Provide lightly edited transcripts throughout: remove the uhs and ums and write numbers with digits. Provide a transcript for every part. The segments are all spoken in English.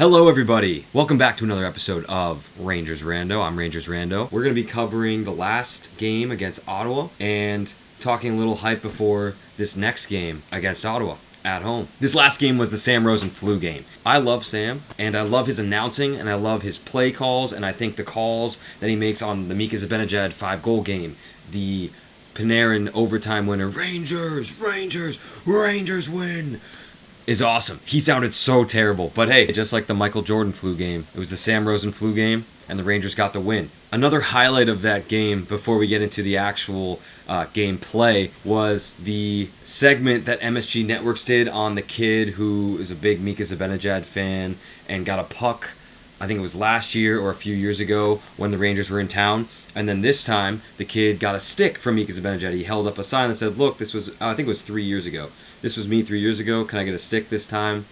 Hello, everybody. Welcome back to another episode of Rangers Rando. I'm Rangers Rando. We're going to be covering the last game against Ottawa and talking a little hype before this next game against Ottawa at home. This last game was the Sam Rosen flu game. I love Sam, and I love his announcing, and I love his play calls, and I think the calls that he makes on the Mika Zibanejad 5-goal game, the Panarin overtime winner, Rangers win, is awesome. He sounded so terrible. But hey, just like the Michael Jordan flu game, it was the Sam Rosen flu game, and the Rangers got the win. Another highlight of that game, before we get into the actual game play, was the segment that MSG Networks did on the kid who is a big Mika Zibanejad fan and got a puck, I think it was last year or a few years ago when the Rangers were in town. And then this time, the kid got a stick from Mika Zibanejad. He held up a sign that said, look, this was, I think it was 3 years ago. This was me 3 years ago. Can I get a stick this time?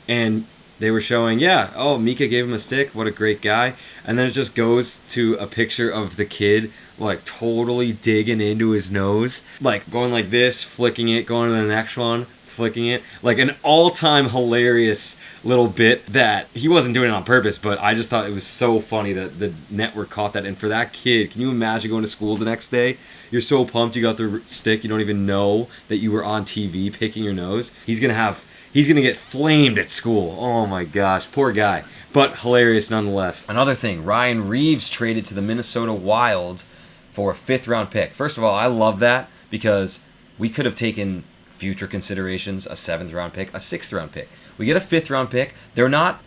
And they were showing, Mika gave him a stick. What a great guy. And then it just goes to a picture of the kid, like, totally digging into his nose. Like, going like this, flicking it, going to the next one, flicking it. Like, an all-time hilarious little bit that he wasn't doing it on purpose, but I just thought it was so funny that the network caught that. And for that kid, can you imagine going to school the next day? You're so pumped you got the stick, you don't even know that you were on TV picking your nose. He's gonna get flamed at school. Oh my gosh, poor guy. But hilarious nonetheless. Another thing, Ryan Reeves traded to the Minnesota Wild for a 5th-round pick. First of all, I love that because we could have taken future considerations, a 7th-round pick, a 6th-round pick. We get a 5th-round pick. They're not,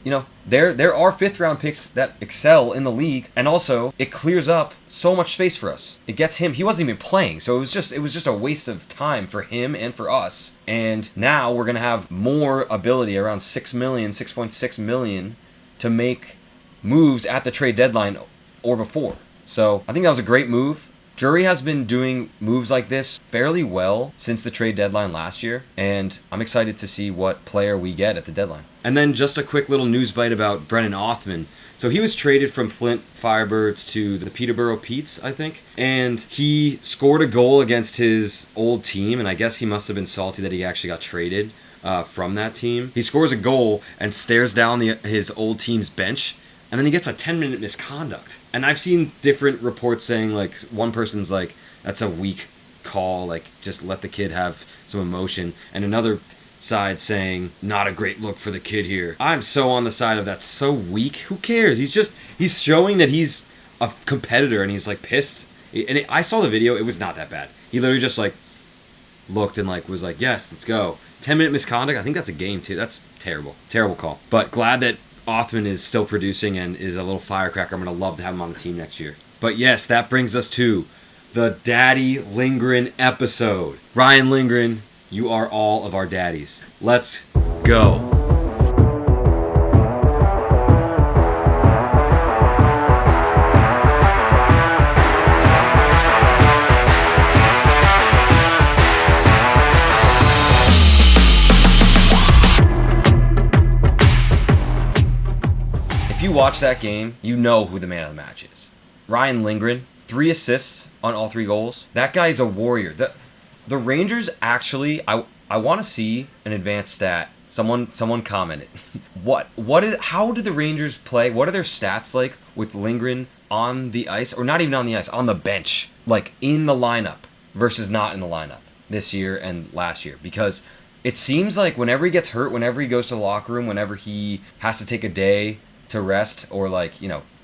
there are 5th-round picks that excel in the league, and also it clears up so much space for us. It gets him. He wasn't even playing, so it was just a waste of time for him and for us. And now we're gonna have more ability, around $6.6 million, to make moves at the trade deadline or before. So I think that was a great move. Drury has been doing moves like this fairly well since the trade deadline last year, and I'm excited to see what player we get at the deadline. And then just a quick little news bite about Brennan Othmann. So he was traded from Flint Firebirds to the Peterborough Petes, I think, and he scored a goal against his old team, and I guess he must have been salty that he actually got traded from that team. He scores a goal and stares down his old team's bench, and then he gets a 10-minute misconduct. And I've seen different reports saying, like, one person's like, that's a weak call, like, just let the kid have some emotion. And another side saying, not a great look for the kid here. I'm so on the side of that's so weak. Who cares? He's showing that he's a competitor, and he's, like, pissed. And I saw the video. It was not that bad. He literally just, like, looked and, like, was like, yes, let's go. 10-minute misconduct, I think that's a game, too. That's terrible. Terrible call. But glad that Othmann is still producing and is a little firecracker. I'm going to love to have him on the team next year. But yes, that brings us to the Daddy Lindgren episode. Ryan Lindgren, you are all of our daddies. Let's go. If you watch that game, you know who the man of the match is. Ryan Lindgren, 3 assists on all 3 goals. That guy's a warrior. The Rangers actually, I want to see an advanced stat. Someone commented. How do the Rangers play? What are their stats like with Lindgren on the ice, or not even on the ice, on the bench, like in the lineup versus not in the lineup this year and last year? Because it seems like whenever he gets hurt, whenever he goes to the locker room, whenever he has to take a day to rest or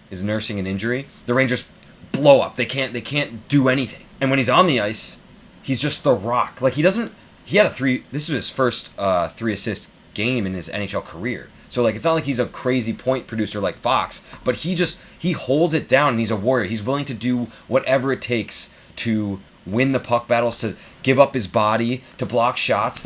is nursing an injury, the Rangers blow up. They can't do anything. And when he's on the ice, he's just the rock. Like this was his first 3-assist game in his NHL career. So it's not like he's a crazy point producer like Fox, but he holds it down and he's a warrior. He's willing to do whatever it takes to win the puck battles, to give up his body, to block shots.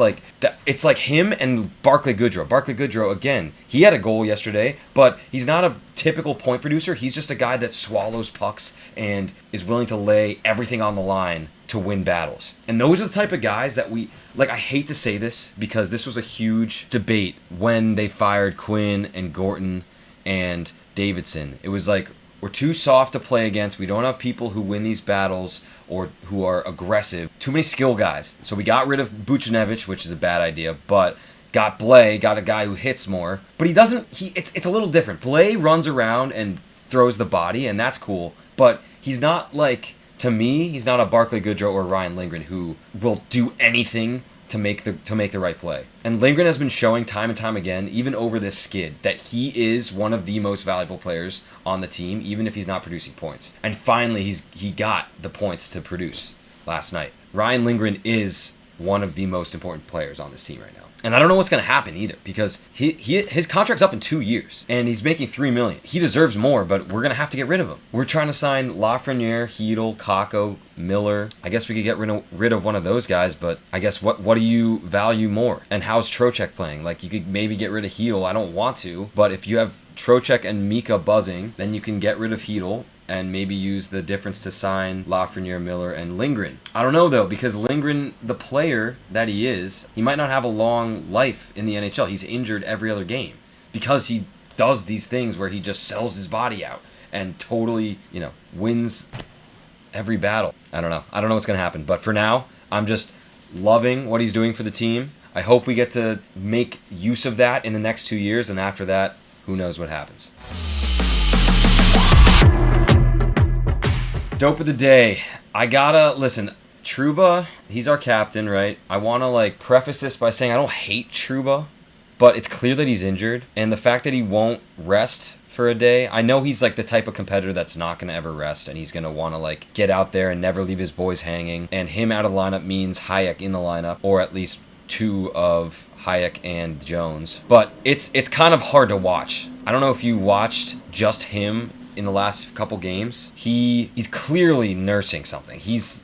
It's like him and Barclay Goodrow. Barclay Goodrow, again, he had a goal yesterday, but he's not a typical point producer. He's just a guy that swallows pucks and is willing to lay everything on the line to win battles. And those are the type of guys that I hate to say this because this was a huge debate when they fired Quinn and Gorton and Davidson. It was like, we're too soft to play against. We don't have people who win these battles or who are aggressive. Too many skill guys. So we got rid of Buchnevich, which is a bad idea, but got Blay, got a guy who hits more, but he doesn't. It's a little different. Blay runs around and throws the body, and that's cool. But he's not like, to me, he's not a Barclay Goodrow or Ryan Lindgren who will do anything to make the right play. And Lindgren has been showing time and time again, even over this skid, that he is one of the most valuable players on the team, even if he's not producing points. And finally, he got the points to produce last night. Ryan Lindgren is one of the most important players on this team right now. And I don't know what's going to happen either, because his contract's up in 2 years, and he's making $3 million. He deserves more, but we're going to have to get rid of him. We're trying to sign Lafreniere, Hedel, Kakko, Miller. I guess we could get rid of one of those guys, but I guess what do you value more? And how's Trocheck playing? Like, you could maybe get rid of Hedel. I don't want to, but if you have Trocheck and Mika buzzing, then you can get rid of Hedel and maybe use the difference to sign Lafreniere, Miller, and Lindgren. I don't know, though, because Lindgren, the player that he is, he might not have a long life in the NHL. He's injured every other game because he does these things where he just sells his body out and totally, wins every battle. I don't know what's going to happen. But for now, I'm just loving what he's doing for the team. I hope we get to make use of that in the next 2 years, and after that, who knows what happens. Dope of the day. I gotta listen. Trouba, he's our captain, right? I want to preface this by saying I don't hate Trouba, but it's clear that he's injured, and the fact that he won't rest for a day. I know he's the type of competitor that's not going to ever rest, and he's going to want to get out there and never leave his boys hanging. And him out of the lineup means Hayek in the lineup, or at least two of Hayek and Jones. But it's kind of hard to watch. I don't know if you watched just him in the last couple games. He's clearly nursing something. He's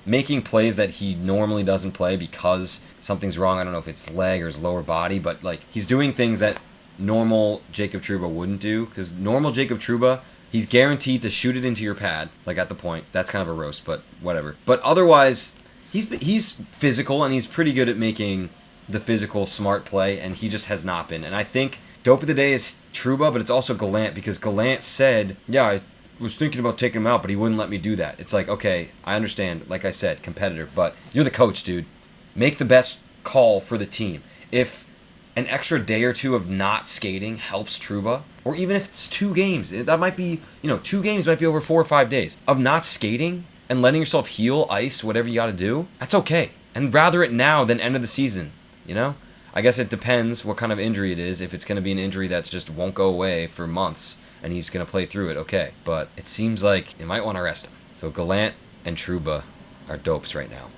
making plays that he normally doesn't play because something's wrong. I don't know if it's leg or his lower body, but he's doing things that normal Jacob Trouba wouldn't do, because normal Jacob Trouba, he's guaranteed to shoot it into your pad, at the point. That's kind of a roast, but whatever. But otherwise, he's physical, and he's pretty good at making the physical, smart play, and he just has not been. And I think dope of the day is Trouba, but it's also Gallant, because Gallant said, yeah, I was thinking about taking him out, but he wouldn't let me do that. It's okay, I understand, like I said, competitor, but you're the coach, dude. Make the best call for the team. If an extra day or two of not skating helps Trouba, or even if it's 2 games, that might be, 2 games might be over 4 or 5 days of not skating and letting yourself heal, ice, whatever you got to do, that's okay. And rather it now than end of the season, I guess it depends what kind of injury it is. If it's going to be an injury that just won't go away for months and he's going to play through it, okay. But it seems like you might want to rest him. So Gallant and Trouba are dopes right now.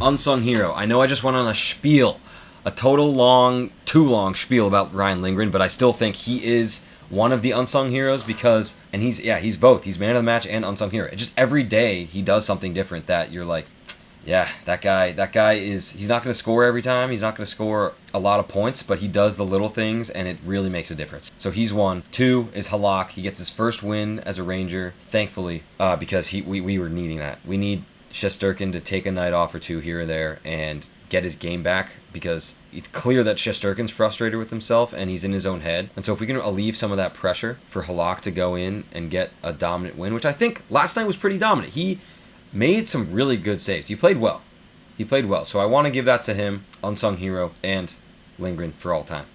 Unsung hero. I know I just went on a spiel, a too long spiel about Ryan Lindgren, but I still think he is one of the unsung heroes because, and he's both. He's man of the match and unsung hero. It just every day he does something different that you're like, yeah, that guy he's not going to score every time. He's not going to score a lot of points, but he does the little things, and it really makes a difference. So he's one. 2 is Halak. He gets his first win as a Ranger, thankfully, because we were needing that. We need Shesterkin to take a night off or 2 here or there and get his game back, because it's clear that Shesterkin's frustrated with himself and he's in his own head. And so if we can alleviate some of that pressure for Halak to go in and get a dominant win, which I think last night was pretty dominant. He made some really good saves. He played well. So I want to give that to him, unsung hero, and Lindgren for all time.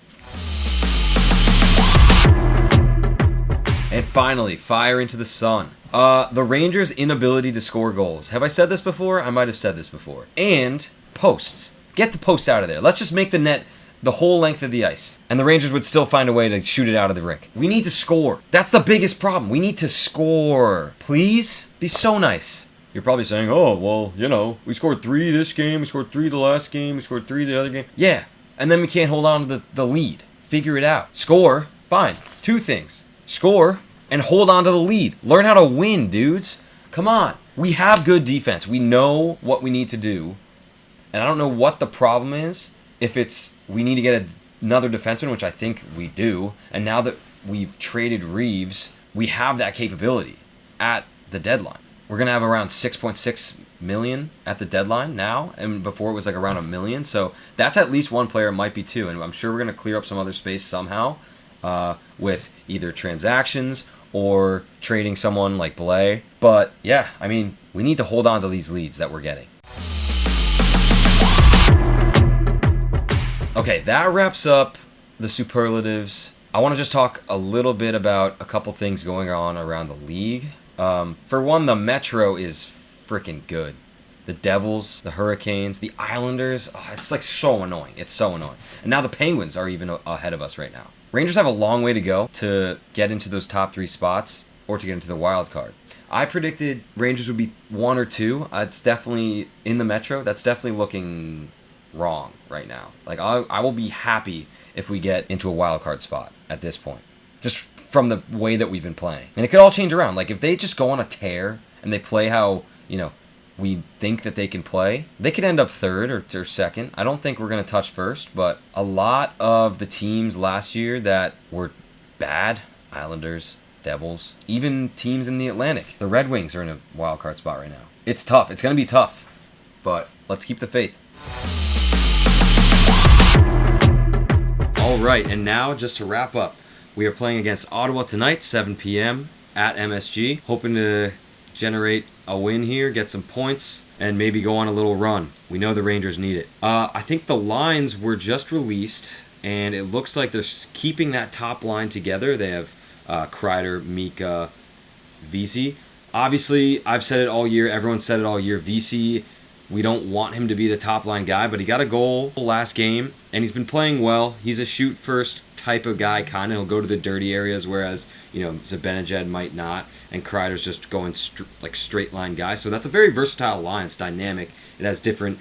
And finally, fire into the sun. The Rangers' inability to score goals. Have I said this before? I might have said this before. And posts. Get the posts out of there. Let's just make the net the whole length of the ice. And the Rangers would still find a way to shoot it out of the rink. We need to score. That's the biggest problem. We need to score. Please? Be so nice. You're probably saying, oh, well, we scored 3 this game, we scored 3 the last game, we scored 3 the other game. Yeah, and then we can't hold on to the lead. Figure it out. Score. Fine. 2 things. Score and hold on to the lead. Learn how to win, dudes. Come on. We have good defense. We know what we need to do. And I don't know what the problem is. If it's we need to get another defenseman, which I think we do. And now that we've traded Reeves, we have that capability at the deadline. We're going to have around 6.6 million at the deadline now, and before it was around $1 million. So that's at least 1 player, it might be 2, and I'm sure we're going to clear up some other space somehow with either transactions or trading someone like Blay. But yeah, we need to hold on to these leads that we're getting. Okay, that wraps up the superlatives. I want to just talk a little bit about a couple things going on around the league. For one, the Metro is freaking good. The Devils, the Hurricanes, the Islanders, it's like so annoying. It's so annoying. And now the Penguins are even ahead of us right now. Rangers have a long way to go to get into those top 3 spots or to get into the wild card. I predicted Rangers would be 1 or 2. It's definitely in the Metro. That's definitely looking wrong right now. Like I will be happy if we get into a wild card spot at this point, just from the way that we've been playing. And it could all change around. Like if they just go on a tear and they play how we think that they can play, they could end up 3rd or 2nd. I don't think we're going to touch 1st, but a lot of the teams last year that were bad, Islanders, Devils, even teams in the Atlantic, the Red Wings are in a wild card spot right now. It's tough. It's going to be tough, but let's keep the faith. All right, and now just to wrap up, we are playing against Ottawa tonight, 7 p.m. at MSG, hoping to generate a win here, get some points, and maybe go on a little run. We know the Rangers need it. I think the lines were just released, and it looks like they're keeping that top line together. They have Kreider, Mika, Vesey. Obviously, I've said it all year. Everyone said it all year. Vesey, we don't want him to be the top line guy, but he got a goal last game, and he's been playing well. He's a shoot first type of guy, kind of. He'll go to the dirty areas, whereas Zibanejad might not, and Kreider's just going straight line guy. So that's a very versatile line. It's dynamic. It has different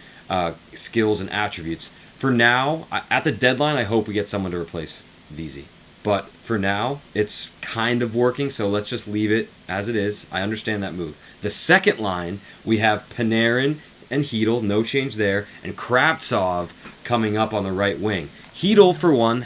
skills and attributes. For now, at the deadline, I hope we get someone to replace Vesey. But for now, it's kind of working, so let's just leave it as it is. I understand that move. The second line, we have Panarin and Hedl, no change there, and Kravtsov coming up on the right wing. Hedl, for one,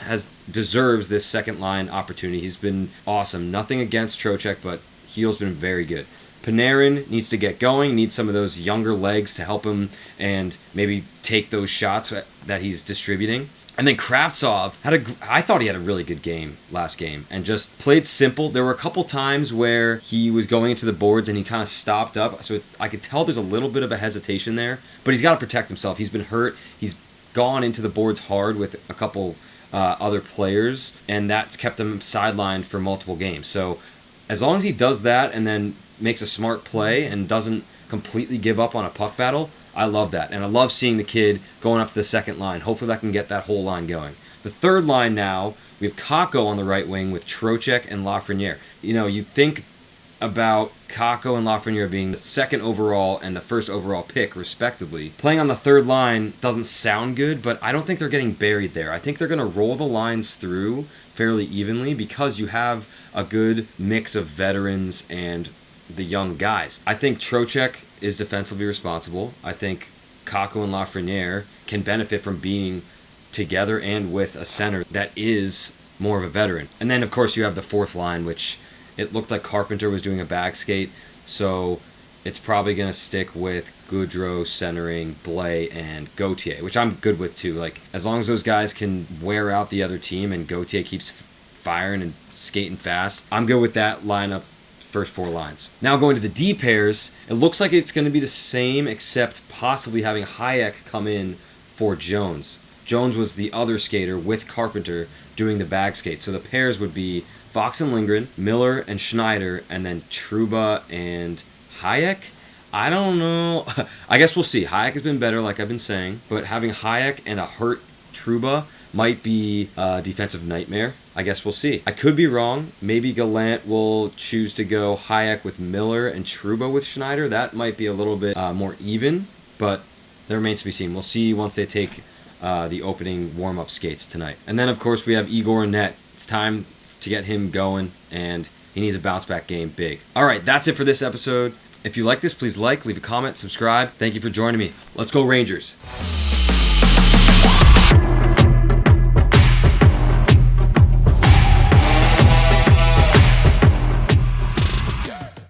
deserves this second line opportunity. He's been awesome. Nothing against Trocheck, but Hedl's been very good. Panarin needs to get going, needs some of those younger legs to help him and maybe take those shots that he's distributing. And then Kravtsov I thought he had a really good game last game and just played simple. There were a couple times where he was going into the boards and he kind of stopped up. So I could tell there's a little bit of a hesitation there, but he's got to protect himself. He's been hurt. He's gone into the boards hard with a couple other players, and that's kept him sidelined for multiple games. So as long as he does that and then makes a smart play and doesn't completely give up on a puck battle, I love that. And I love seeing the kid going up to the second line. Hopefully that can get that whole line going. The third line now, we have Kakko on the right wing with Trocheck and Lafreniere. You think about Kakko and Lafreniere being the second overall and the first overall pick, respectively. Playing on the third line doesn't sound good, but I don't think they're getting buried there. I think they're going to roll the lines through fairly evenly because you have a good mix of veterans and the young guys. I think Trocheck is defensively responsible. I think Kakko and Lafreniere can benefit from being together and with a center that is more of a veteran. And then, of course, you have the fourth line, which it looked like Carpenter was doing a bag skate, so it's probably going to stick with Goudreau centering Blais and Gauthier, which I'm good with too. Like, as long as those guys can wear out the other team and Gauthier keeps firing and skating fast, I'm good with that lineup. First 4 lines. Now going to the D pairs, it looks like it's going to be the same except possibly having Hayek come in for Jones. Jones was the other skater with Carpenter doing the bag skate. So the pairs would be Fox and Lindgren, Miller and Schneider, and then Trouba and Hayek. I don't know. I guess we'll see. Hayek has been better, like I've been saying, but having Hayek and a hurt Trouba might be a defensive nightmare. I guess we'll see. I could be wrong. Maybe Gallant will choose to go Hayek with Miller and Trouba with Schneider. That might be a little bit more even, but that remains to be seen. We'll see once they take the opening warm-up skates tonight. And then, of course, we have Igor in net. It's time to get him going, and he needs a bounce-back game big. All right, that's it for this episode. If you like this, please leave a comment, subscribe. Thank you for joining me. Let's go Rangers.